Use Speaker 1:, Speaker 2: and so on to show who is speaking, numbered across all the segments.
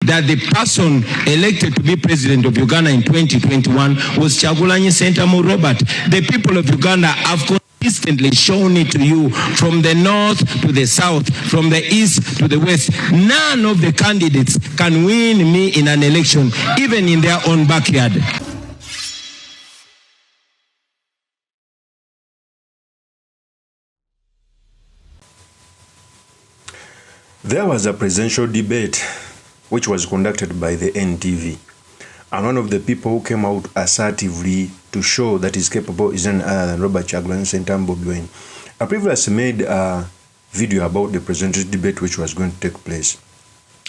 Speaker 1: that the person elected to be president of Uganda in 2021 was Kyagulanyi Ssentamu Robert. The people of Uganda have consistently shown it to you, from the north to the south, from the east to the west. None of the candidates can win me in an election, even in their own backyard.
Speaker 2: There was a presidential debate which was conducted by the NTV, and one of the people who came out assertively to show that he's capable is none other than Robert Kyagulanyi Ssentamu Bobi Wine. I previously made a video about the presidential debate which was going to take place,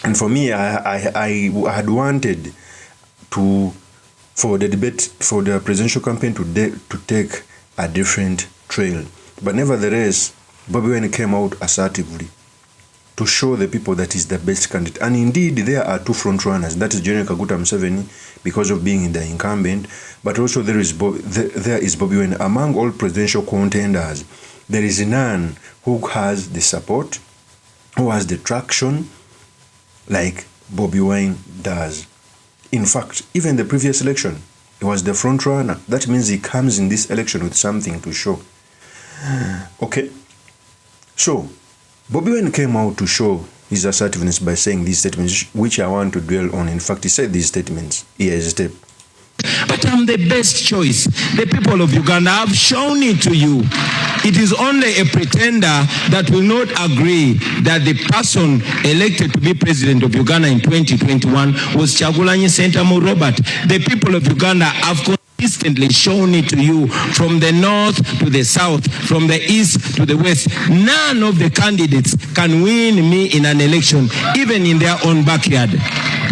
Speaker 2: and for me, I had wanted for the debate, for the presidential campaign to take a different trail, but nevertheless, Bobi Wine came out assertively to show the people that is the best candidate. And indeed, there are two front runners. That is General Kaguta Museveni, because of being in the incumbent, but also there is Bobi Wine. Among all presidential contenders, there is none who has the support, who has the traction like Bobi Wine does. In fact, even the previous election, he was the front runner. That means he comes in this election with something to show. Okay, so Bobi Wine came out to show his assertiveness by saying these statements, which I want to dwell on. In fact, he said these statements. Here is a step.
Speaker 1: But I'm the best choice. The people of Uganda have shown it to you. It is only a pretender that will not agree that the person elected to be president of Uganda in 2021 was Kyagulanyi Ssentamu Robert. The people of Uganda have consistently shown it to you, from the north to the south, from the east to the west. None of the candidates can win me in an election, even in their own backyard.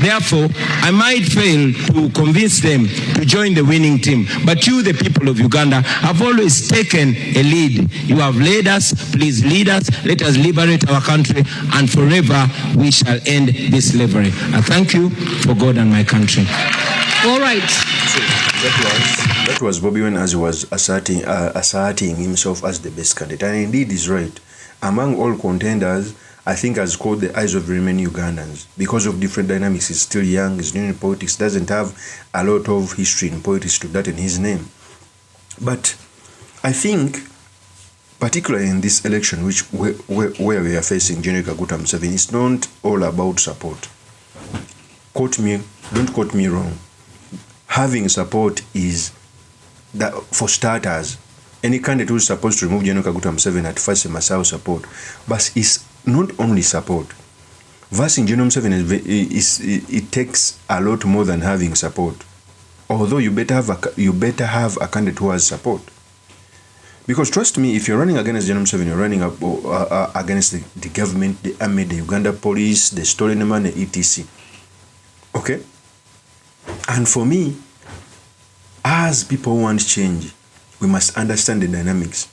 Speaker 1: Therefore, I might fail to convince them to join the winning team. But you, the people of Uganda, have always taken a lead. You have led us. Please lead us. Let us liberate our country, and forever we shall end this slavery. I thank you for God and my country.
Speaker 3: All right.
Speaker 2: So that was Bobi Wine, as he was asserting himself as the best candidate. And indeed he's right. Among all contenders, I think has caught the eyes of the remaining Ugandans because of different dynamics. He's still young, he's new in politics, doesn't have a lot of history in politics to that in his name. But I think, particularly in this election, where we are facing General Kaguta Museveni, it's not all about support. Don't quote me wrong. Having support is that, for starters, any candidate who is supposed to remove General Kaguta Museveni at first must have support. But it's not only support. Versing General Museveni it takes a lot more than having support. Although you better have a candidate who has support. Because trust me, if you're running against General Museveni, you're running against the government, the army, the Uganda police, the stolen money, etc. Okay? And for me, as people who want change, we must understand the dynamics.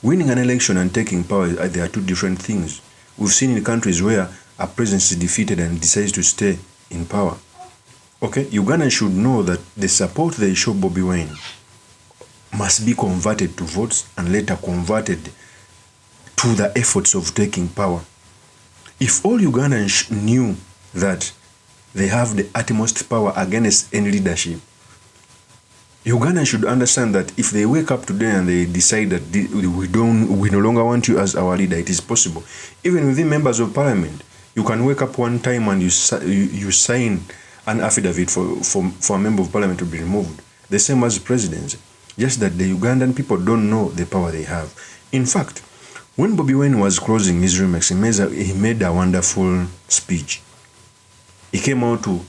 Speaker 2: Winning an election and taking power, they are two different things. We've seen in countries where a president is defeated and decides to stay in power. Okay, Ugandans should know that the support they show Bobi Wine must be converted to votes and later converted to the efforts of taking power. If all Ugandans knew that they have the utmost power against any leadership, Uganda should understand that if they wake up today and they decide that we no longer want you as our leader, it is possible. Even within members of parliament, you can wake up one time and you sign an affidavit for a member of parliament to be removed. The same as presidents. Just that the Ugandan people don't know the power they have. In fact, when Bobi Wine was closing his remarks, he made a wonderful speech. He came out to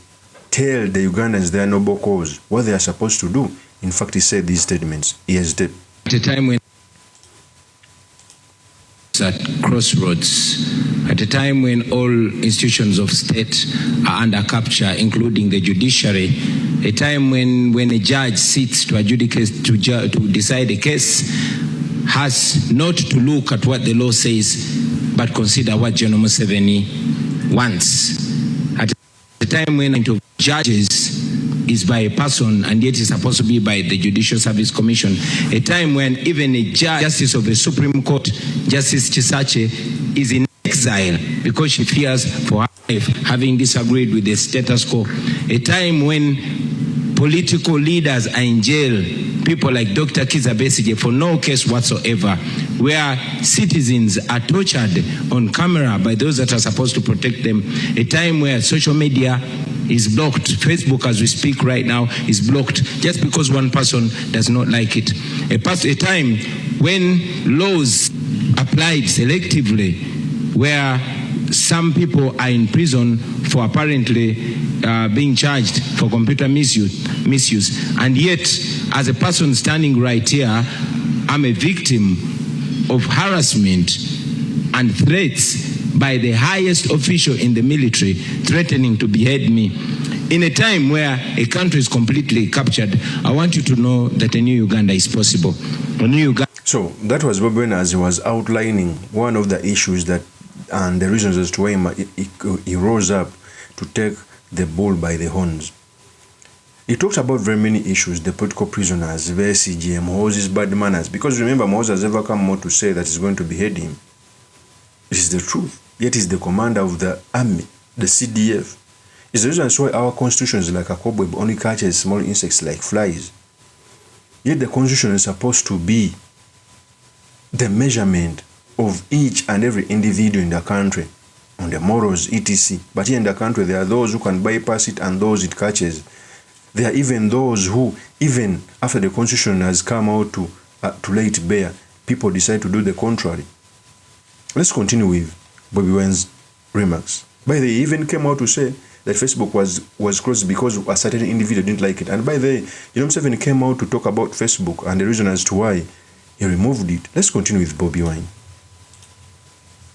Speaker 2: tell the Ugandans their noble cause, what they are supposed to do. In fact, he said these statements. At
Speaker 1: a time when at crossroads, at a time when all institutions of state are under capture, including the judiciary, a time when a judge sits to adjudicate, to decide a case, has not to look at what the law says, but consider what General Museveni wants. At a time when judges is by a person and yet is supposed to be by the Judicial Service Commission, a time when even a justice of the Supreme Court, Justice Chisache, is in exile because she fears for her having disagreed with the status quo, a time when political leaders are in jail, people like Dr. Kizza Besigye for no case whatsoever, where citizens are tortured on camera by those that are supposed to protect them, a time where social media is blocked. Facebook, as we speak right now, is blocked just because one person does not like it. A time when laws applied selectively, where some people are in prison for apparently being charged for computer misuse. And yet, as a person standing right here, I'm a victim of harassment and threats by the highest official in the military, threatening to behead me. In a time where a country is completely captured, I want you to know that a new Uganda is possible. A new Uganda.
Speaker 2: So that was Bobi Wine as he was outlining one of the issues that and the reasons as to why he rose up to take the bull by the horns. He talked about very many issues: the political prisoners, Besigye, Moses' bad manners. Because remember, Moses has never come out to say that he's going to behead him. It is the truth. Yet he's the commander of the army, the CDF. It's the reason why our constitution is like a cobweb, only catches small insects like flies. Yet the constitution is supposed to be the measurement of each and every individual in the country, on the morals, etc. But here in the country, there are those who can bypass it and those it catches. There are even those who, even after the constitution has come out to lay it bare, people decide to do the contrary. Let's continue with Bobi Wine's remarks. By the way, he even came out to say that Facebook was closed because a certain individual didn't like it. And by the way, MUSEVENI came out to talk about Facebook and the reason as to why he removed it. Let's continue with Bobi Wine.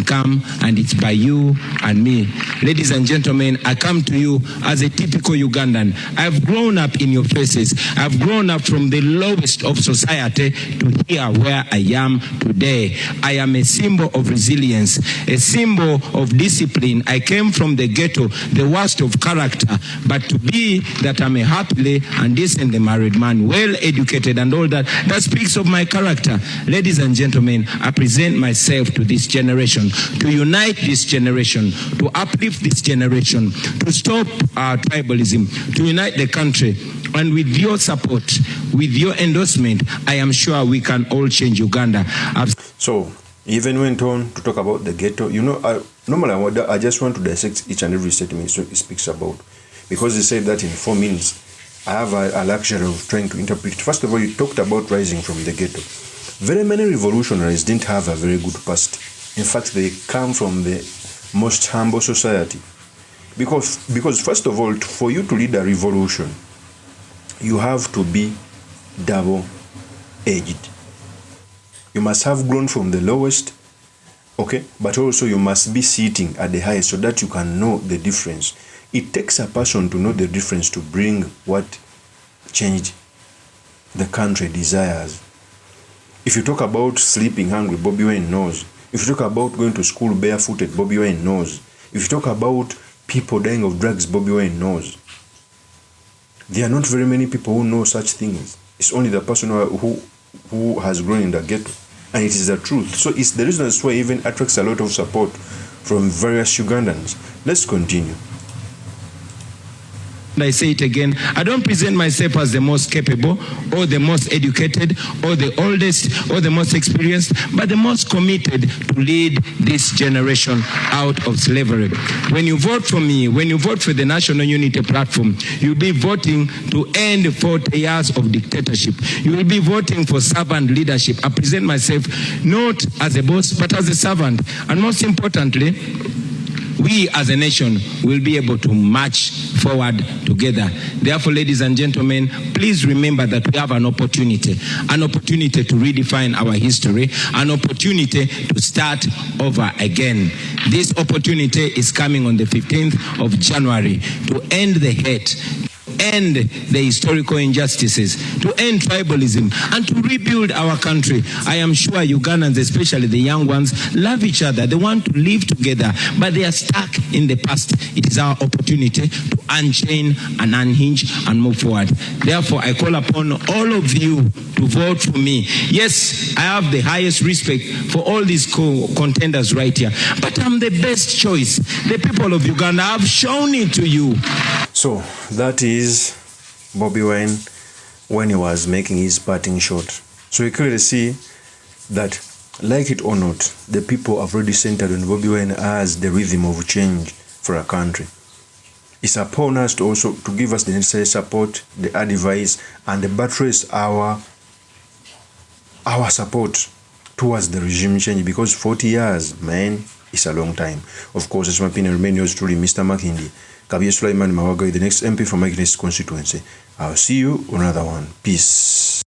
Speaker 1: Come, and it's by you and me. Ladies and gentlemen, I come to you as a typical Ugandan. I've grown up in your faces. I've grown up from the lowest of society to here where I am today. I am a symbol of resilience, a symbol of discipline. I came from the ghetto, the worst of character, but to be that I'm a happily and decently married man, well educated and all that, that speaks of my character. Ladies and gentlemen, I present myself to this generation, to unite this generation, to uplift this generation, to stop tribalism, to unite the country. And with your support, with your endorsement, I am sure we can all change Uganda.
Speaker 2: So, he even went on to talk about the ghetto. Normally, I just want to dissect each and every statement he speaks about. Because he said that in 4 minutes, I have a luxury of trying to interpret. First of all, he talked about rising from the ghetto. Very many revolutionaries didn't have a very good past. In fact, they come from the most humble society. Because first of all, for you to lead a revolution, you have to be double-edged. You must have grown from the lowest, okay? But also you must be sitting at the highest so that you can know the difference. It takes a person to know the difference to bring what change the country desires. If you talk about sleeping hungry, Bobi Wine knows. If you talk about going to school barefooted, Bobi Wine knows. If you talk about people dying of drugs, Bobi Wine knows. There are not very many people who know such things. It's only the person who has grown in the ghetto. And it is the truth. So it's the reason why it even attracts a lot of support from various Ugandans. Let's continue.
Speaker 1: I say it again, I don't present myself as the most capable or the most educated or the oldest or the most experienced, but the most committed to lead this generation out of slavery. When you vote for me, when you vote for the National Unity Platform, you'll be voting to end 40 years of dictatorship. You will be voting for servant leadership. I present myself not as a boss, but as a servant. And most importantly, we as a nation will be able to march forward together. Therefore, ladies and gentlemen, please remember that we have an opportunity to redefine our history, an opportunity to start over again. This opportunity is coming on the 15th of January to end the hate, end the historical injustices, to end tribalism, and to rebuild our country. I am sure Ugandans, especially the young ones, love each other. They want to live together, but they are stuck in the past. It is our opportunity to unchain and unhinge and move forward. Therefore, I call upon all of you to vote for me. Yes, I have the highest respect for all these contenders right here, but I'm the best choice. The people of Uganda have shown it to you.
Speaker 2: So that is Bobi Wine when he was making his parting shot. So you clearly see that, like it or not, the people have already centered on Bobi Wine as the rhythm of change for our country. It's upon us to also to give us the necessary support, the advice, and the buttress our support towards the regime change, because 40 years, man, is a long time. Of course, as my opinion, remain yours truly, Mr. Makindi. Kabir Sulaiman Mawagai, the next MP from my constituency. I'll see you on another one. Peace.